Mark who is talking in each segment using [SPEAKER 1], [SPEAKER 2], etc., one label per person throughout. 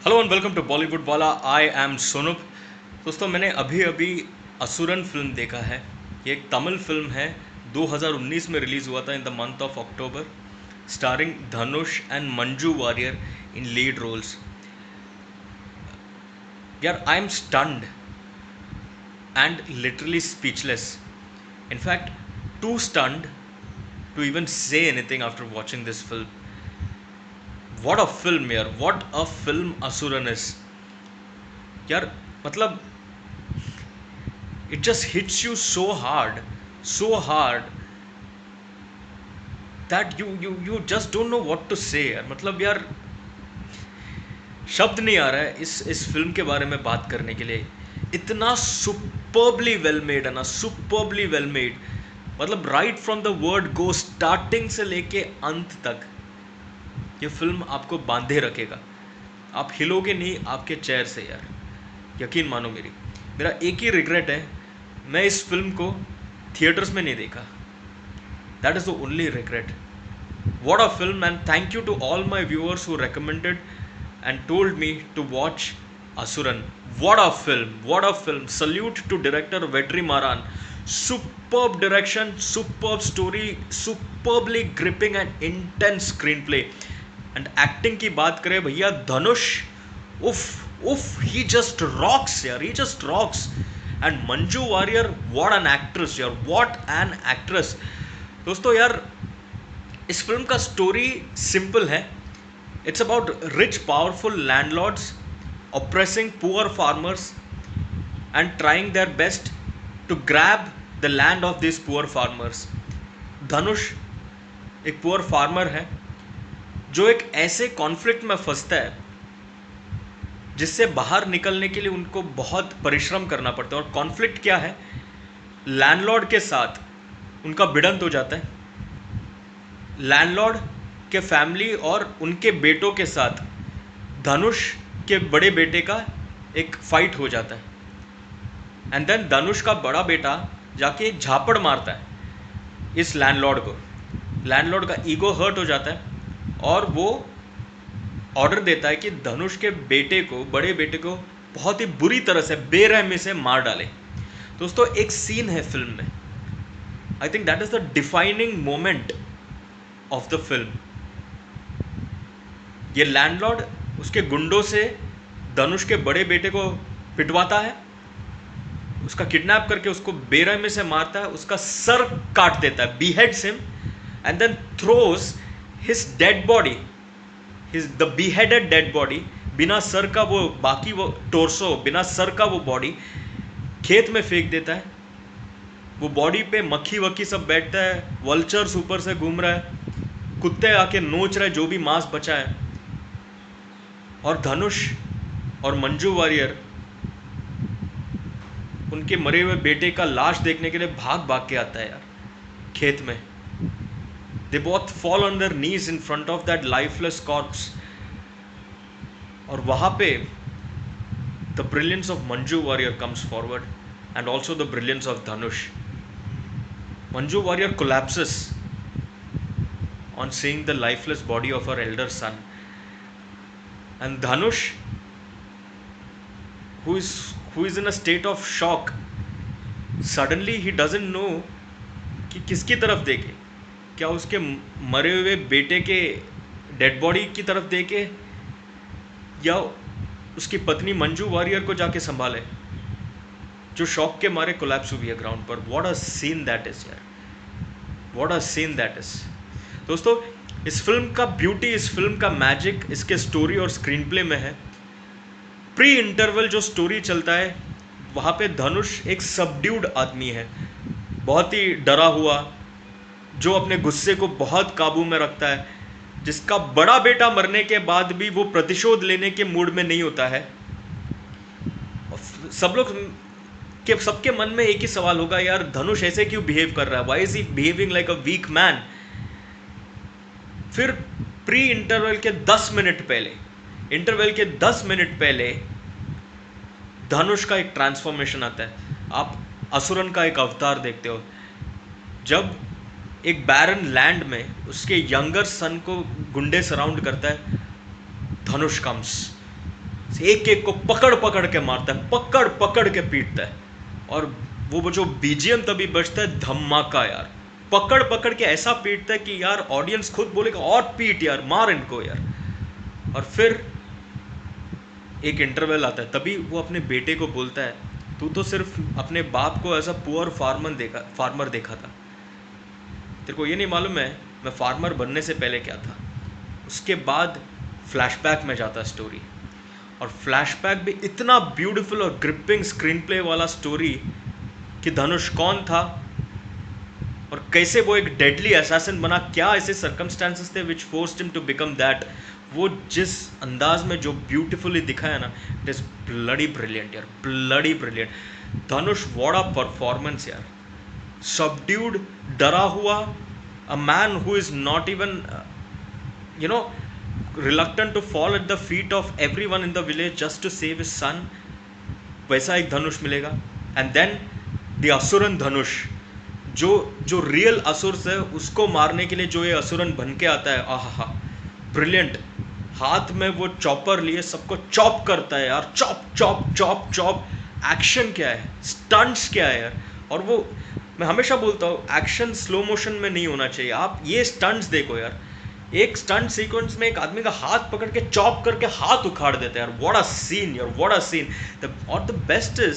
[SPEAKER 1] Hello and welcome to Bollywood वाला। I am Sonup. दोस्तों, मैंने अभी अभी असुरन फिल्म देखा है। ये एक तमिल फिल्म है, 2019 में रिलीज़ हुआ था in the month of October, starring Dhanush and Manju Warrier in lead roles. यार, I am stunned and literally speechless. In fact, too stunned to even say anything after watching this film. What a film, यार! What a film Asuran is. यार, मतलब it just hits you so hard that you just don't know what to say यार। मतलब यार, शब्द नहीं आ रहा है इस फिल्म के बारे में बात करने के लिए। इतना सुपर्बली वेल मेड है ना, सुपर्बली वेल मेड। मतलब right from the word go, starting से लेके अंत तक ये फिल्म आपको बांधे रखेगा। आप हिलोगे नहीं आपके चेयर से यार, यकीन मानो। मेरा एक ही रिग्रेट है, मैं इस फिल्म को थिएटर्स में नहीं देखा। That is the only regret. What a film, and thank you to all my viewers who recommended and told me to watch Asuran. What a film, what a film. Salute to director Vetri Maran. Superb direction, superb story, superbly gripping and intense screenplay. And acting की बात करें भैया, धनुष, उफ, he just rocks यार, he just rocks. And Manju Warrior, what an actress यार, what an actress. दोस्तों यार, इस फिल्म का स्टोरी सिंपल है। It's about rich powerful landlords oppressing poor farmers and trying their best to grab the land of this poor farmers. Dhanush एक poor farmer है जो एक ऐसे कॉन्फ्लिक्ट में फंसता है जिससे बाहर निकलने के लिए उनको बहुत परिश्रम करना पड़ता है। और कॉन्फ्लिक्ट क्या है? लैंडलॉर्ड के साथ उनका भिड़ंत हो जाता है। लैंडलॉर्ड के फैमिली और उनके बेटों के साथ धनुष के बड़े बेटे का एक फाइट हो जाता है। एंड देन धनुष का बड़ा बेटा जाके झापड़ मारता है इस लैंडलॉर्ड को। लैंडलॉर्ड का ईगो हर्ट हो जाता है और वो ऑर्डर देता है कि धनुष के बेटे को, बड़े बेटे को बहुत ही बुरी तरह से, बेरहमी से मार डाले। दोस्तों, एक सीन है फिल्म में, I think that is the defining moment of the film. ये लैंडलॉर्ड उसके गुंडों से धनुष के बड़े बेटे को पिटवाता है, उसका किडनैप करके उसको बेरहमी से मारता है, उसका सर काट देता है, beheads him, and then throws his dead body, the beheaded dead body, बिना सर का वो बाकी वो टोर्सो, बिना सर का वो बॉडी खेत में फेंक देता है। वो बॉडी पे मक्खी वक्खी सब बैठता है, वल्चर्स ऊपर से घूम रहा है, कुत्ते आके नोच रहे जो भी मांस बचा है। और धनुष और मंजू वारियर उनके मरे हुए बेटे का लाश देखने के लिए भाग भाग के आता है यार खेत में। They both fall on their knees in front of that lifeless corpse. और वहां पे the brilliance of Manju Warrier comes forward and also the brilliance of Dhanush. Manju Warrier collapses on seeing the lifeless body of her elder son, and Dhanush, who is in a state of shock, suddenly he doesn't know कि किसकी तरफ देखे। क्या उसके मरे हुए बेटे के डेड बॉडी की तरफ देखे या उसकी पत्नी मंजू वारियर को जाके संभाले, जो शॉक के मारे कोलैप्स हुई है ग्राउंड पर। What a scene that is यार, what a scene that is. दोस्तों, इस फिल्म का ब्यूटी, इस फिल्म का मैजिक इसके स्टोरी और स्क्रीन प्ले में है। प्री इंटरवल जो स्टोरी चलता है वहाँ पे धनुष एक सबड्यूड आदमी है, बहुत ही डरा हुआ, जो अपने गुस्से को बहुत काबू में रखता है, जिसका बड़ा बेटा मरने के बाद भी वो प्रतिशोध लेने के मूड में नहीं होता है। सबके मन में एक ही सवाल होगा, यार धनुष ऐसे क्यों बिहेव कर रहा है? Why is he behaving like a weak man? फिर प्री इंटरवल के 10 मिनट पहले धनुष का एक ट्रांसफॉर्मेशन आता है। आप असुरन का एक अवतार देखते हो, जब एक बैरन लैंड में उसके यंगर सन को गुंडे सराउंड करता है, धनुष कम्स एक एक को पकड़ पकड़ के मारता है, पकड़ पकड़ के पीटता है। और वो जो बीजीएम तभी बजता है, धमाका यार, पकड़ पकड़ के ऐसा पीटता है कि यार ऑडियंस खुद बोलेगा और पीट यार, मार इनको यार। और फिर एक इंटरवल आता है, तभी वो अपने बेटे को बोलता है, तू तो सिर्फ अपने बाप को एज अ पुअर फार्मर देखा था, तेरे को ये नहीं मालूम है मैं फार्मर बनने से पहले क्या था। उसके बाद फ्लैशबैक में जाता है स्टोरी, और फ्लैशबैक भी इतना ब्यूटीफुल और ग्रिपिंग स्क्रीन प्ले वाला स्टोरी कि धनुष कौन था और कैसे वो एक डेडली असैसिन बना, क्या ऐसे सर्कमस्टांसेस थे which forced him to become that. वो जिस अंदाज में जो ब्यूटीफुली दिखाया ना, इट इज ब्लडी ब्रिलियंट यार, bloody brilliant. Dhanush what a performance यार, सबड्यूड, डरा हुआ, a man who is not even you know reluctant to fall at the feet of everyone in the village just to save his son, वैसा एक धनुष मिलेगा। And then the Asuran धनुष, जो real असुर है उसको मारने के लिए जो ये असुरन बन के आता है, आहा, ब्रिलियंट। हाथ में वो चॉपर लिए सबको चॉप करता है यार, chop chop chop chop. Action क्या है, स्टंट्स क्या है यार। और वो मैं हमेशा बोलता हूँ, एक्शन स्लो मोशन में नहीं होना चाहिए, आप ये स्टंट्स देखो यार। एक स्टंट सीक्वेंस में एक आदमी का हाथ पकड़ के चॉप करके हाथ उखाड़ देते हैं यार, व्हाट अ सीन यार, व्हाट अ सीन। और the best is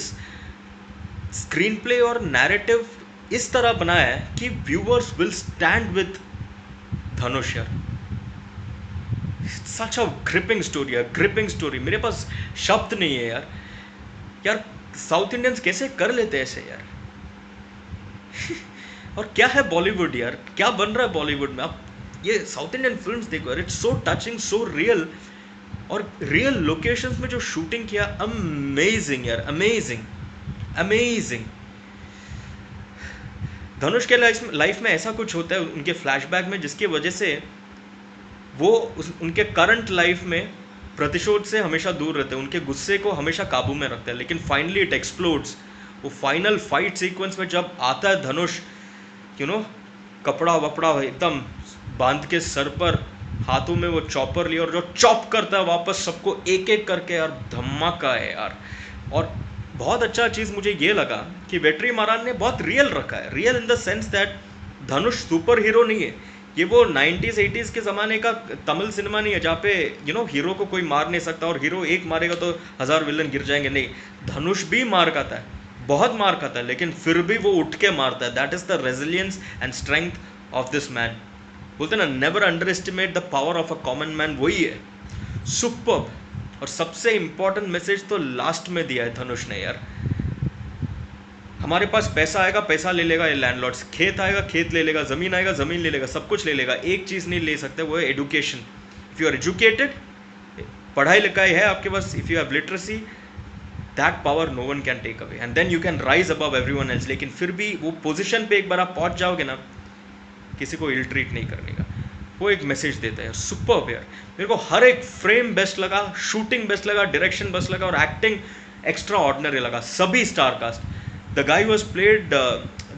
[SPEAKER 1] screen play और नैरेटिव इस तरह बनाया है कि व्यूअर्स विल स्टैंड विद धनुष यार। सच अ ग्रिपिंग स्टोरी यार, ग्रिपिंग स्टोरी, मेरे पास शब्द नहीं है यार। यार साउथ इंडियंस कैसे कर लेते हैं ऐसे यार। और क्या है बॉलीवुड यार, क्या बन रहा है बॉलीवुड में। आप ये साउथ इंडियन फिल्म्स देखो यार, it's so touching, so real, और रियल लोकेशंस में जो शूटिंग किया, अमेजिंग यार, अमेजिंग अमेजिंग। धनुष के लाइफ में ऐसा कुछ होता है उनके फ्लैशबैक में, जिसकी वजह से वो उनके करंट लाइफ में प्रतिशोध से हमेशा दूर रहते हैं, उनके गुस्से को हमेशा काबू में रखते हैं। लेकिन फाइनली इट एक्सप्लोड्स। वो फाइनल फाइट सीक्वेंस में जब आता है धनुष, कपड़ा वपड़ा एकदम बांध के सर पर, हाथों में वो चॉपर लिया और जो चॉप करता है वापस सबको एक एक करके यार, धमाका है यार। और बहुत अच्छा चीज़ मुझे ये लगा कि वेट्रीमारन ने बहुत रियल रखा है, real in the sense that Dhanush super hero नहीं है। ये वो 90s 80s के ज़माने का तमिल सिनेमा नहीं है जहाँ पे हीरो को कोई मार नहीं सकता और हीरो एक मारेगा तो 1000 विलन गिर जाएंगे। नहीं, धनुष भी मार खाता है, बहुत मार खाता है, लेकिन फिर भी वो उठ के मारता है। That is the resilience and strength of this man. बोलते ना, never under estimate the power of a common man, वही है सुपर्ब। और सबसे इंपॉर्टेंट मैसेज तो लास्ट में दिया है धनुष ने यार। हमारे पास पैसा आएगा, पैसा ले लेगा ये लैंडलॉर्ड्स, खेत आएगा, खेत ले लेगा, ज़मीन आएगा, ज़मीन ले लेगा, सब कुछ ले लेगा, एक चीज़ नहीं ले सकते, वो है education. If you are educated, पढ़ाई लिखाई है आपके पास, if you have literacy, that power no one can take away, and then you can rise above everyone else. लेकिन फिर भी वो पोजीशन पे एक बार आप पहुंच जाओगे ना, किसी को इल ट्रीट नहीं करने का, वो एक मैसेज देता है यार। सुपर्ब यार, मेरे को हर एक फ्रेम बेस्ट लगा, शूटिंग बेस्ट लगा, डायरेक्शन बेस्ट लगा, और एक्टिंग एक्स्ट्रा ऑर्डिनरी लगा। सभी star cast, the guy who has played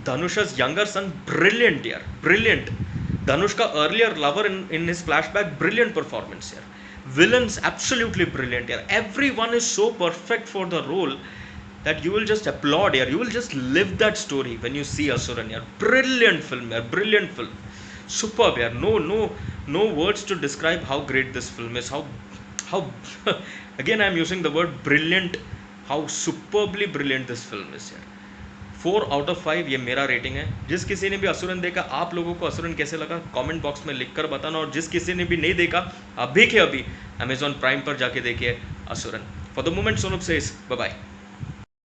[SPEAKER 1] Dhanush's younger son, brilliant यार, brilliant। धनुष का earlier lover in his flashback, brilliant performance यार। villains absolutely brilliant यार। everyone is so perfect for the role that you will just applaud यार, you will just live that story when you see Asuran यार। brilliant film यार, brilliant film, superb यार। no words to describe how great this film is, how again I am using the word brilliant, how superbly brilliant this film is यार। 4 out of 5 ये मेरा rating है। जिस किसी ने भी असुरन देखा, आप लोगों को असुरन कैसे लगा कमेंट बॉक्स में लिखकर बताना, और जिस किसी ने भी नहीं देखा, अभी के अभी अमेजॉन प्राइम पर जाके देखिए असुरन। फॉर द मोमेंट सोनूप सेज बाय बाय।